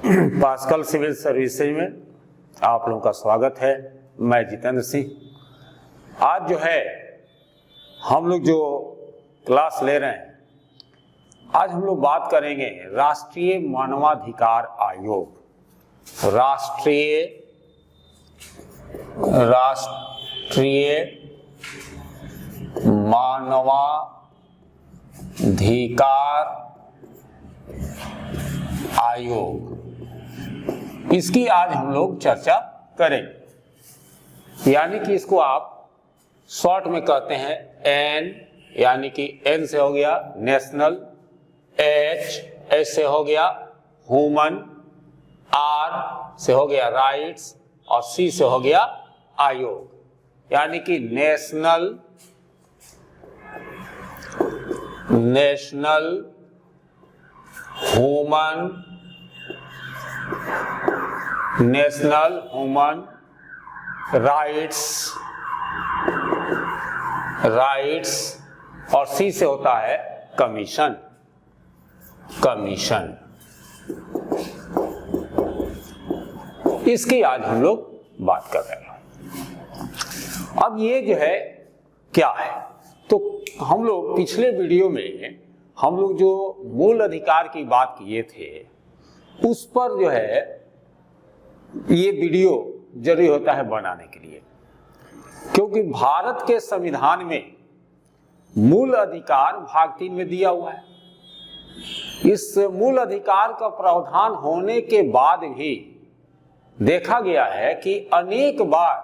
Pascal civil services में आप लोगों का स्वागत है। मैं जितेंद्र सिंह। आज जो है हम लोग जो क्लास ले रहे हैं, आज हम लोग बात करेंगे राष्ट्रीय मानवाधिकार आयोग। राष्ट्रीय मानवाधिकार आयोग, इसकी आज हम लोग चर्चा करेंगे। यानी कि इसको आप शॉर्ट में कहते हैं एन, यानी कि एन से हो गया नेशनल, एच से हो गया ह्यूमन, आर से हो गया राइट्स और सी से हो गया आयोग। यानी कि नेशनल ह्यूमन राइट्स और सी से होता है कमीशन। इसकी आज हम लोग बात कर रहे हैं। अब ये जो है क्या है, तो हम लोग पिछले वीडियो में हम लोग जो मूल अधिकार की बात किए थे उस पर जो है ये वीडियो जरूरी होता है बनाने के लिए, क्योंकि भारत के संविधान में मूल अधिकार भाग 3 में दिया हुआ है। इस मूल अधिकार का प्रावधान होने के बाद भी देखा गया है कि अनेक बार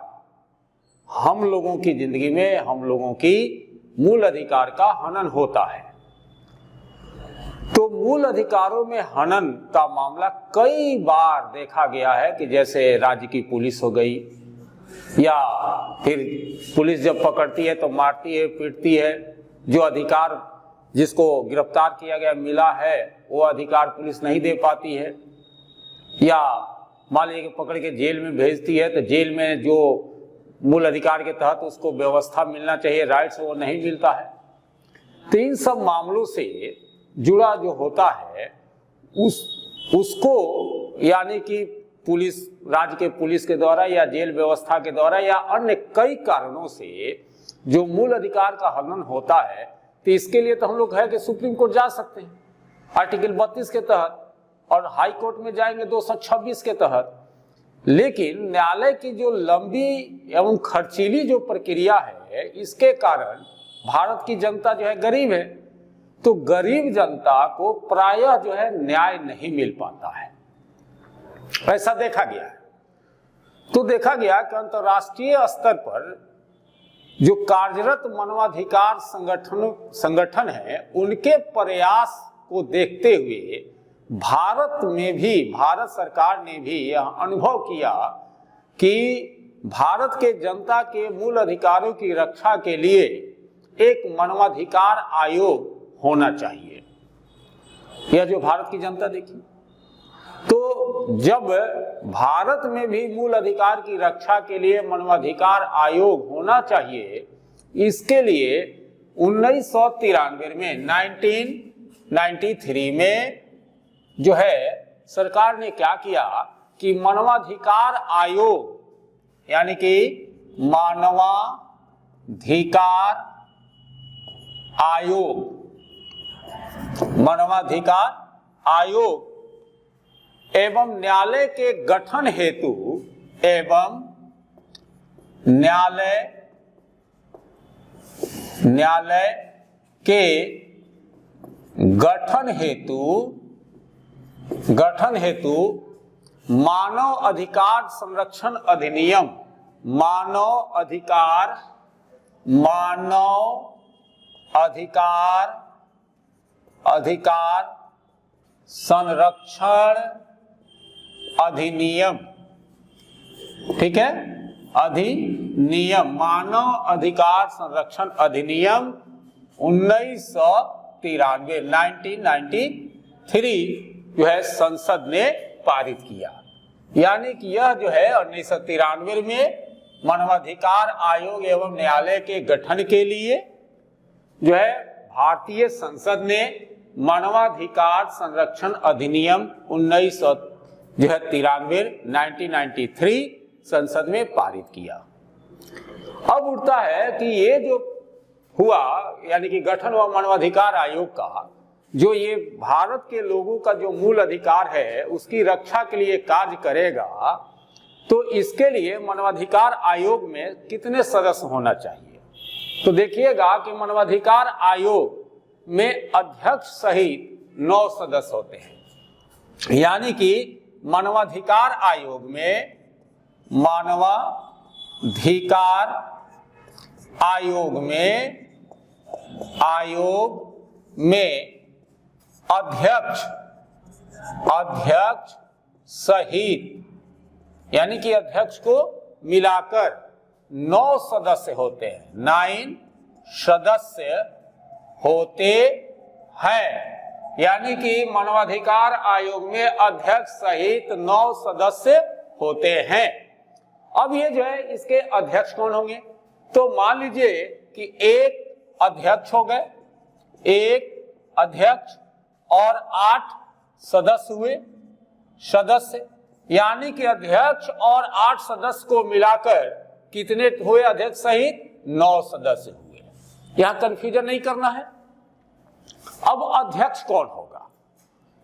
हम लोगों की जिंदगी में हम लोगों की मूल अधिकार का हनन होता है। तो मूल अधिकारों में हनन का मामला कई बार देखा गया है कि जैसे राज्य की पुलिस हो गई, या फिर पुलिस जब पकड़ती है तो मारती है, पीटती है। जो अधिकार जिसको गिरफ्तार किया गया मिला है वो अधिकार पुलिस नहीं दे पाती है, या मान लीजिए कि पकड़ के जेल में भेजती है तो जेल में जो मूल अधिकार के तहत उसको व्यवस्था मिलना चाहिए, राइट्स, वो नहीं मिलता है। तो इन सब मामलों से जुड़ा जो होता है उसको यानी कि पुलिस, राज्य के पुलिस के द्वारा या जेल व्यवस्था के द्वारा या अन्य कई कारणों से जो मूल अधिकार का हनन होता है, तो इसके लिए तो हम लोग है कि सुप्रीम कोर्ट जा सकते हैं आर्टिकल 32 के तहत, और हाई कोर्ट में जाएंगे 226 के तहत। लेकिन न्यायालय की जो लंबी एवं खर्चीली जो प्रक्रिया है, इसके कारण भारत की जनता जो है गरीब है, तो गरीब जनता को प्रायः जो है न्याय नहीं मिल पाता है। ऐसा देखा गया है। तो देखा गया कि अंतर्राष्ट्रीय स्तर पर जो कार्यरत मानवाधिकार संगठन है, उनके प्रयास को देखते हुए भारत में भी, भारत सरकार ने भी यह अनुभव किया कि भारत के जनता के मूल अधिकारों की रक्षा के लिए एक मानवाधिकार आयोग होना चाहिए। यह जो भारत की जनता देखी, तो जब भारत में भी मूल अधिकार की रक्षा के लिए मानवाधिकार आयोग होना चाहिए, इसके लिए 1993 में 1993 में जो है सरकार ने क्या किया कि मानवाधिकार आयोग, यानी कि मानवाधिकार आयोग एवं न्यायालय के गठन हेतु न्यायालय के गठन हेतु मानव अधिकार संरक्षण अधिनियम, मानव अधिकार संरक्षण अधिनियम, ठीक है, अधिनियम, मानव अधिकार संरक्षण अधिनियम 1993 जो है संसद ने पारित किया। यानी कि यह जो है 1993 में मानवाधिकार आयोग एवं न्यायालय के गठन के लिए जो है भारतीय संसद ने मानवाधिकार संरक्षण अधिनियम जो है 93 1993 संसद में पारित किया। अब उठता है कि ये जो हुआ यानी कि गठन हुआ मानवाधिकार आयोग का, जो ये भारत के लोगों का जो मूल अधिकार है उसकी रक्षा के लिए कार्य करेगा, तो इसके लिए मानवाधिकार आयोग में कितने सदस्य होना चाहिए? तो देखिएगा कि मानवाधिकार आयोग में अध्यक्ष सहित 9 सदस्य होते हैं। यानी कि मानवाधिकार आयोग में अध्यक्ष सहित यानी कि अध्यक्ष को मिलाकर 9 सदस्य होते हैं, 9 सदस्य होते हैं। यानी कि मानवाधिकार आयोग में अध्यक्ष सहित 9 सदस्य होते हैं। अब ये जो है इसके अध्यक्ष कौन होंगे? तो मान लीजिए कि एक अध्यक्ष हो गए, एक अध्यक्ष और 8 सदस्य हुए सदस्य, यानी कि अध्यक्ष और 8 सदस्य को मिलाकर कितने हुए अध्यक्ष सहित? 9 सदस्य हुए। यहां कंफ्यूजन नहीं करना है। अब अध्यक्ष कौन होगा,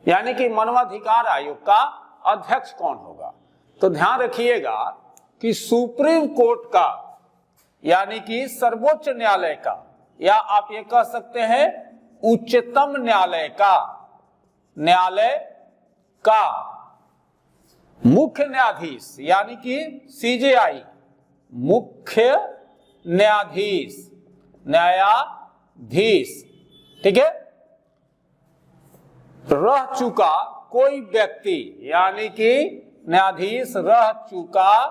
यानी कि मानवाधिकार आयोग का अध्यक्ष कौन होगा? तो ध्यान रखिएगा कि सुप्रीम कोर्ट का यानी कि सर्वोच्च न्यायालय का, या आप ये कह सकते हैं उच्चतम न्यायालय का मुख्य न्यायाधीश यानी कि सीजेआई मुख्य न्यायाधीश, ठीक है, रह चुका कोई व्यक्ति, यानी कि न्यायाधीश रह चुका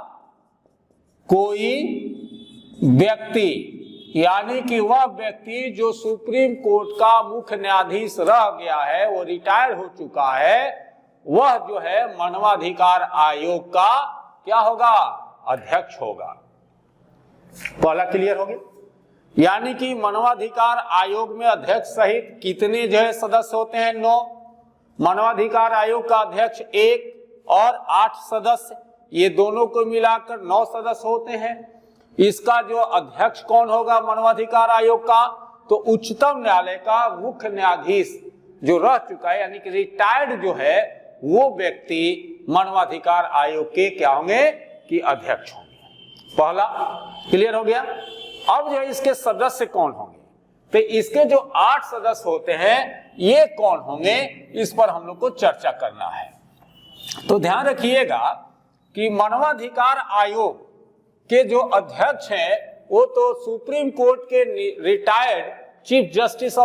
कोई व्यक्ति, यानी कि वह व्यक्ति जो सुप्रीम कोर्ट का मुख्य न्यायाधीश रह गया है, वो रिटायर हो चुका है, वह जो है मानवाधिकार आयोग का क्या होगा? अध्यक्ष होगा। पहला क्लियर हो गया। यानी कि मानवाधिकार आयोग में अध्यक्ष सहित कितने जो है सदस्य होते हैं? 9। मानवाधिकार आयोग का अध्यक्ष 1 और 8 सदस्य, ये दोनों को मिलाकर 9 सदस्य होते हैं। इसका जो अध्यक्ष कौन होगा मानवाधिकार आयोग का? तो उच्चतम न्यायालय का मुख्य न्यायाधीश जो रह चुका है, यानी कि रिटायर्ड जो है, वो व्यक्ति मानवाधिकार आयोग के क्या होंगे? कि अध्यक्ष होंगे। पहला क्लियर हो गया। अब जो इसके सदस्य कौन होंगे? तो इसके जो 8 सदस्य होते हैं ये कौन होंगे, इस पर हम लोग को चर्चा करना है। तो ध्यान रखिएगा कि मानवाधिकार आयोग के जो अध्यक्ष हैं वो तो सुप्रीम कोर्ट के रिटायर्ड चीफ जस्टिस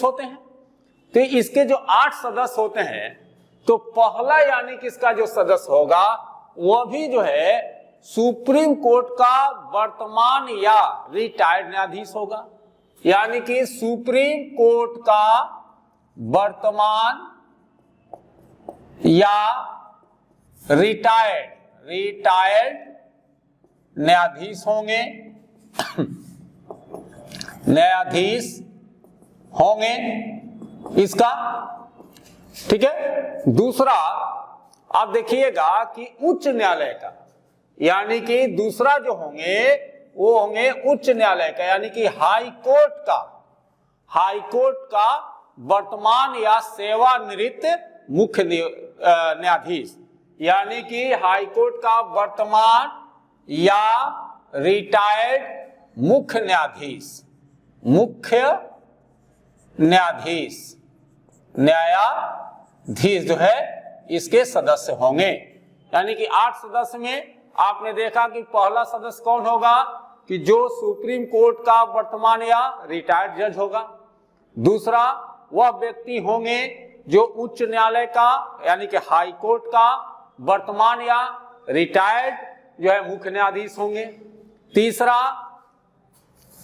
होते हैं। तो इसके जो 8 सदस्य होते हैं, तो पहला यानी कि इसका जो सदस्य होगा वह भी जो है सुप्रीम कोर्ट का वर्तमान या रिटायर्ड न्यायाधीश होगा, यानी कि सुप्रीम कोर्ट का वर्तमान या रिटायर्ड न्यायाधीश होंगे इसका, ठीक है। दूसरा आप देखिएगा कि उच्च न्यायालय का, यानी कि दूसरा जो होंगे वो होंगे उच्च न्यायालय का, यानी कि हाई कोर्ट का वर्तमान या सेवानिवृत्त मुख्य न्यायाधीश, यानी कि हाई कोर्ट का वर्तमान या रिटायर्ड मुख्य न्यायाधीश जो है इसके सदस्य होंगे। यानी कि 8 सदस्य में आपने देखा कि पहला सदस्य कौन होगा कि जो सुप्रीम कोर्ट का वर्तमान या रिटायर्ड जज होगा। दूसरा वह व्यक्ति होंगे जो उच्च न्यायालय का यानी कि हाई कोर्ट का वर्तमान या रिटायर्ड जो है मुख्य न्यायाधीश होंगे। तीसरा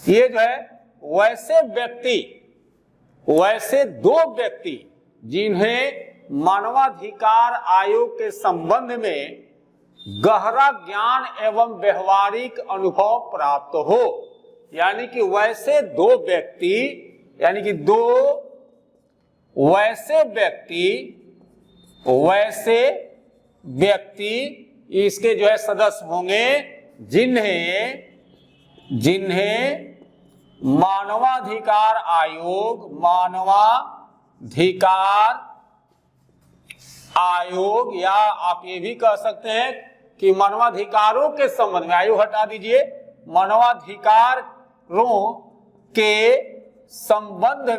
ये जो है वैसे 2 व्यक्ति जिन्हें मानवाधिकार आयोग के संबंध में गहरा ज्ञान एवं व्यवहारिक अनुभव प्राप्त हो, यानी कि वैसे 2 व्यक्ति, यानी कि 2 वैसे व्यक्ति वैसे व्यक्ति इसके जो है सदस्य होंगे जिन्हें मानवाधिकार आयोग या आप ये भी कह सकते हैं कि मानवाधिकारों के संबंध में, आयोग हटा दीजिए, मानवाधिकारों के संबंध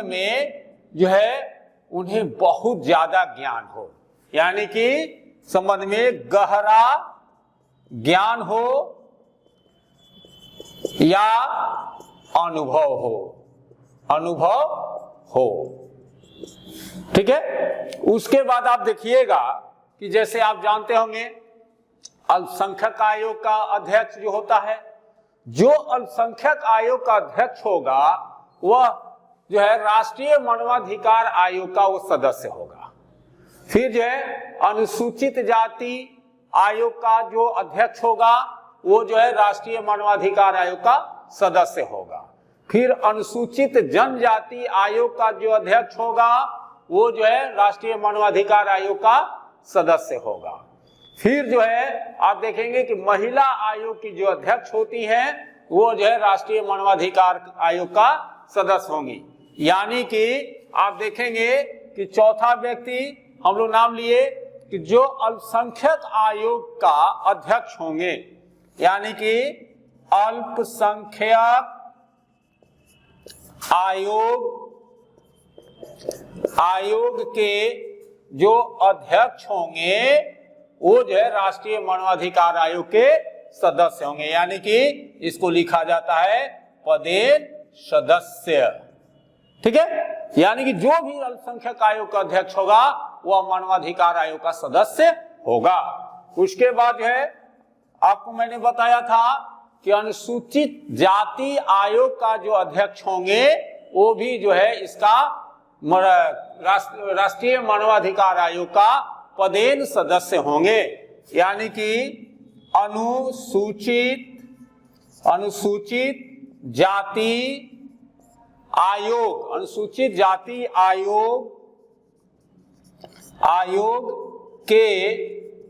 में जो है उन्हें बहुत ज्यादा ज्ञान हो, यानी कि संबंध में गहरा ज्ञान हो या अनुभव हो। ठीक है। उसके बाद आप देखिएगा कि जैसे आप जानते होंगे अल्पसंख्यक आयोग का अध्यक्ष जो होता है, जो अल्पसंख्यक आयोग का अध्यक्ष होगा वह जो है राष्ट्रीय मानवाधिकार आयोग का वो सदस्य होगा। फिर जो है अनुसूचित जाति आयोग का जो अध्यक्ष होगा वो जो है राष्ट्रीय मानवाधिकार आयोग का सदस्य होगा। फिर अनुसूचित जनजाति आयोग का जो अध्यक्ष होगा वो जो है राष्ट्रीय मानवाधिकार आयोग का सदस्य होगा। फिर जो है आप देखेंगे कि महिला आयोग की जो अध्यक्ष होती है वो जो है राष्ट्रीय मानवाधिकार आयोग का सदस्य होंगी। यानी कि आप देखेंगे कि चौथा व्यक्ति हम लोग नाम लिए कि जो अल्पसंख्यक आयोग का अध्यक्ष होंगे, यानी कि अल्पसंख्यक आयोग के जो अध्यक्ष होंगे वो जो है राष्ट्रीय मानवाधिकार आयोग के सदस्य होंगे, यानी कि इसको लिखा जाता है पदेन सदस्य। ठीक है। यानी कि जो भी अल्पसंख्यक आयोग का अध्यक्ष होगा वह मानवाधिकार आयोग का सदस्य होगा। उसके बाद जो है आपको मैंने बताया था कि अनुसूचित जाति आयोग का जो अध्यक्ष होंगे वो भी जो है इसका राष्ट्रीय मानवाधिकार आयोग का पदेन सदस्य होंगे। यानी कि अनुसूचित जाति आयोग के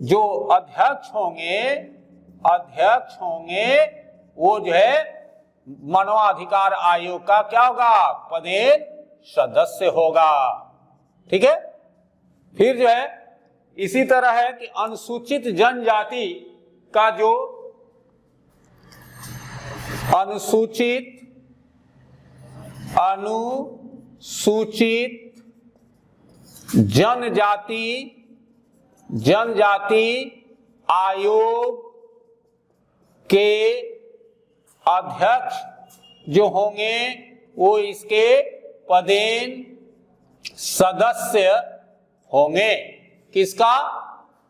जो अध्यक्ष होंगे वो जो है मानवाधिकार आयोग का क्या होगा, पदेन सदस्य होगा। ठीक है। फिर जो है इसी तरह है कि अनुसूचित जनजाति का जो अनुसूचित जनजाति आयोग के अध्यक्ष जो होंगे वो इसके पदेन सदस्य होंगे। किसका?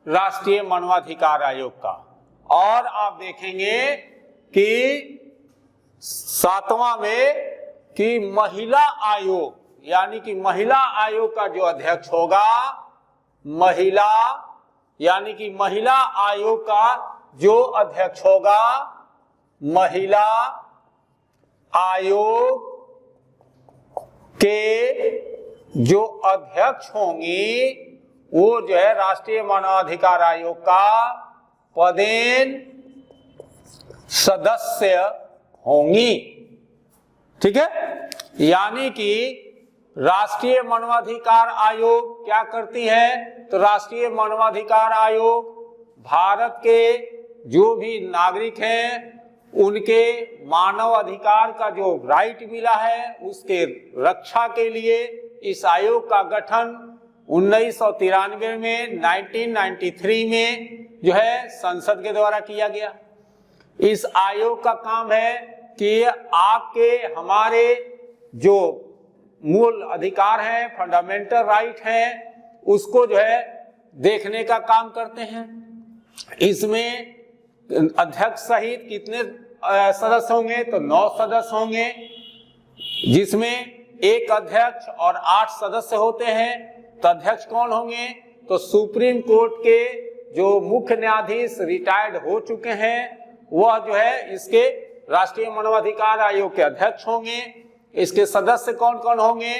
राष्ट्रीय मानवाधिकार आयोग का। और आप देखेंगे कि 7वां में कि महिला आयोग, यानी कि महिला आयोग का जो अध्यक्ष होगा, यानी कि महिला आयोग का जो अध्यक्ष होगा, महिला आयोग के जो अध्यक्ष होंगी वो जो है राष्ट्रीय मानवाधिकार आयोग का पदेन सदस्य होंगी। ठीक है। यानी कि राष्ट्रीय मानवाधिकार आयोग क्या करती है, तो राष्ट्रीय मानवाधिकार आयोग भारत के जो भी नागरिक हैं उनके मानव अधिकार का जो राइट मिला है उसके रक्षा के लिए इस आयोग का गठन 1993 में 1993 में जो है संसद के द्वारा किया गया। इस आयोग का काम है कि आपके हमारे जो मूल अधिकार हैं, फंडामेंटल राइट हैं, उसको जो है देखने का काम करते हैं। इसमें अध्यक्ष सहित कितने सदस्य होंगे, तो 9 सदस्य होंगे, जिसमें एक अध्यक्ष और 8 सदस्य होते हैं। तो अध्यक्ष कौन होंगे, तो सुप्रीम कोर्ट के जो मुख्य न्यायाधीश रिटायर्ड हो चुके हैं वह जो है इसके राष्ट्रीय मानवाधिकार आयोग के अध्यक्ष होंगे। इसके सदस्य कौन कौन होंगे,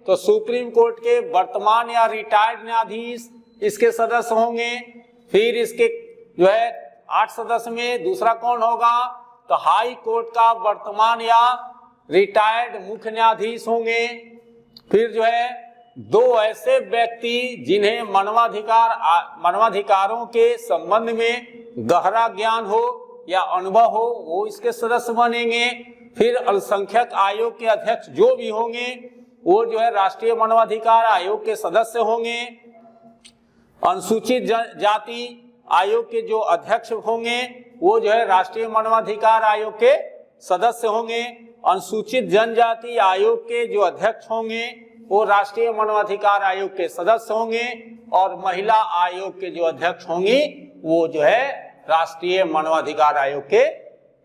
तो सुप्रीम कोर्ट के वर्तमान या रिटायर्ड न्यायाधीश इसके सदस्य होंगे। फिर इसके जो है 8 सदस्य में दूसरा कौन होगा, तो हाई कोर्ट का वर्तमान या रिटायर्ड मुख्य न्यायाधीश होंगे। फिर जो है 2 ऐसे व्यक्ति जिन्हें मानवाधिकारों के संबंध में गहरा ज्ञान हो या अनुभव हो, वो इसके सदस्य बनेंगे। फिर अल्पसंख्यक आयोग के अध्यक्ष जो भी होंगे वो जो है राष्ट्रीय मानवाधिकार आयोग के सदस्य होंगे। अनुसूचित जाति आयोग के जो अध्यक्ष होंगे वो जो है राष्ट्रीय मानवाधिकार आयोग के सदस्य होंगे। अनुसूचित जनजाति आयोग के जो अध्यक्ष होंगे वो राष्ट्रीय मानवाधिकार आयोग के सदस्य होंगे। और महिला आयोग के जो अध्यक्ष होंगी वो जो है राष्ट्रीय मानवाधिकार आयोग के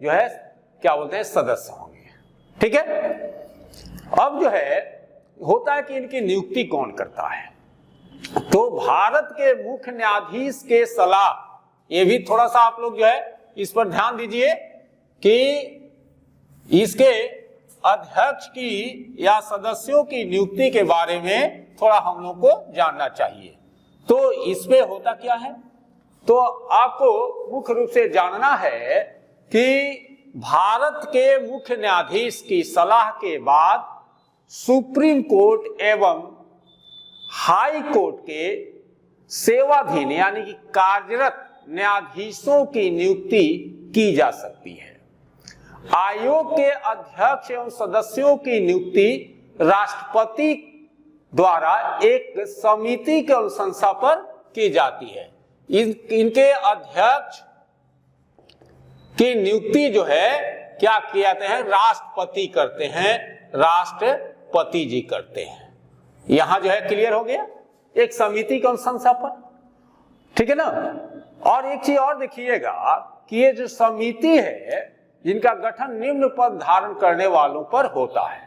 जो है क्या बोलते हैं सदस्य होंगे। ठीक है। अब जो है होता है कि इनकी नियुक्ति कौन करता है, तो भारत के मुख्य न्यायाधीश के सलाह, ये भी थोड़ा सा आप लोग जो है इस पर ध्यान दीजिए कि इसके अध्यक्ष की या सदस्यों की नियुक्ति के बारे में थोड़ा हम लोग को जानना चाहिए। तो इसमें होता क्या है, तो आपको मुख्य रूप से जानना है कि भारत के मुख्य न्यायाधीश की सलाह के बाद सुप्रीम कोर्ट एवं हाई कोर्ट के सेवाधीन यानी कि कार्यरत न्यायाधीशों की नियुक्ति की जा सकती है। आयोग के अध्यक्ष एवं सदस्यों की नियुक्ति राष्ट्रपति द्वारा एक समिति के अनुशंसा पर की जाती है। इनके अध्यक्ष की नियुक्ति जो है क्या कहते हैं, राष्ट्रपति करते हैं, राष्ट्रपति जी करते हैं। यहां जो है क्लियर हो गया, एक समिति के अनुशंसा पर, ठीक है ना। और एक चीज और देखिएगा कि ये जो समिति है जिनका गठन निम्न पद धारण करने वालों पर होता है,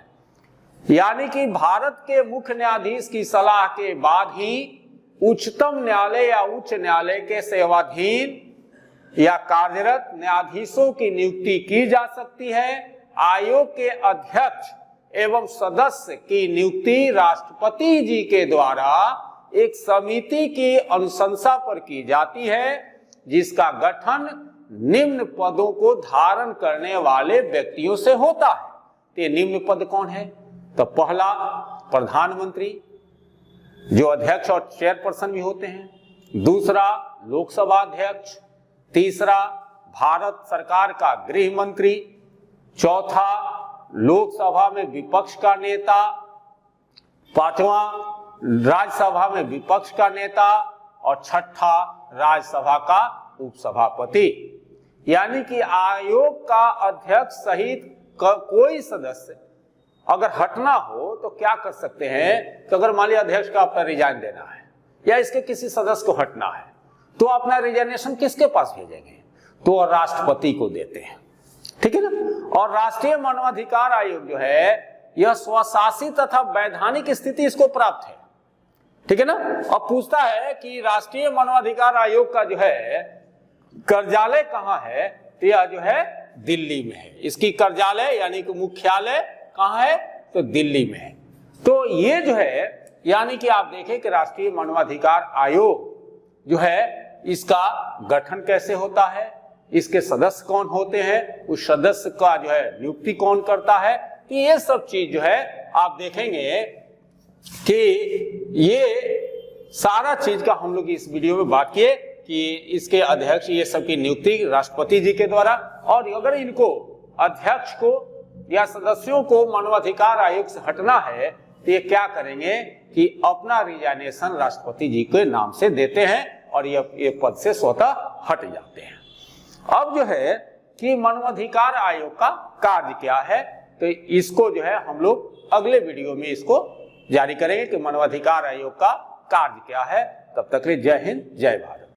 यानी कि भारत के मुख्य न्यायाधीश की सलाह के बाद ही उच्चतम न्यायालय या उच्च न्यायालय के सेवाधीन या कार्यरत न्यायाधीशों की नियुक्ति की जा सकती है। आयोग के अध्यक्ष एवं सदस्य की नियुक्ति राष्ट्रपति जी के द्वारा एक समिति की अनुशंसा पर की जाती है, जिसका गठन निम्न पदों को धारण करने वाले व्यक्तियों से होता है। तो ये निम्न पद कौन है, तो पहला प्रधानमंत्री जो अध्यक्ष और चेयरपर्सन भी होते हैं, दूसरा लोकसभा अध्यक्ष, तीसरा भारत सरकार का गृह मंत्री, चौथा लोकसभा में विपक्ष का नेता, पांचवा राज्यसभा में विपक्ष का नेता और छठा राज्यसभा का उपसभापति। यानी कि आयोग का अध्यक्ष सहित कोई सदस्य अगर हटना हो तो क्या कर सकते हैं, तो अगर मान लिया अध्यक्ष का अपना रिजाइन देना है या इसके किसी सदस्य को हटना है तो अपना रिजाइनेशन किसके पास भेजेंगे, तो राष्ट्रपति को देते हैं। ठीक है ना। और राष्ट्रीय मानवाधिकार आयोग जो है यह स्वशासित तथा वैधानिक स्थिति इसको प्राप्त है। ठीक है ना। अब पूछता है कि राष्ट्रीय मानवाधिकार आयोग का जो है कार्यालय कहाँ है, तो यह जो है दिल्ली में है। इसकी कार्यालय यानी कि मुख्यालय कहाँ है, तो दिल्ली में है। तो ये जो है यानी कि आप देखें कि राष्ट्रीय मानवाधिकार आयोग जो है इसका गठन कैसे होता है, इसके सदस्य कौन होते हैं, उस सदस्य का जो है नियुक्ति कौन करता है, तो ये सब चीज जो है आप देखेंगे कि ये सारा चीज का हम लोग इस वीडियो में बात किए कि इसके अध्यक्ष ये सब की नियुक्ति राष्ट्रपति जी के द्वारा, और अगर इनको अध्यक्ष को या सदस्यों को मानवाधिकार आयोग से हटना है तो ये क्या करेंगे कि अपना रिजाइनेशन राष्ट्रपति जी के नाम से देते हैं और ये पद से स्वतः हट जाते हैं। अब जो है कि मानवाधिकार आयोग का कार्य क्या है, तो इसको जो है हम लोग अगले वीडियो में इसको जारी करेंगे कि मानवाधिकार आयोग का कार्य क्या है। तब तक के लिए जय हिंद, जय भारत।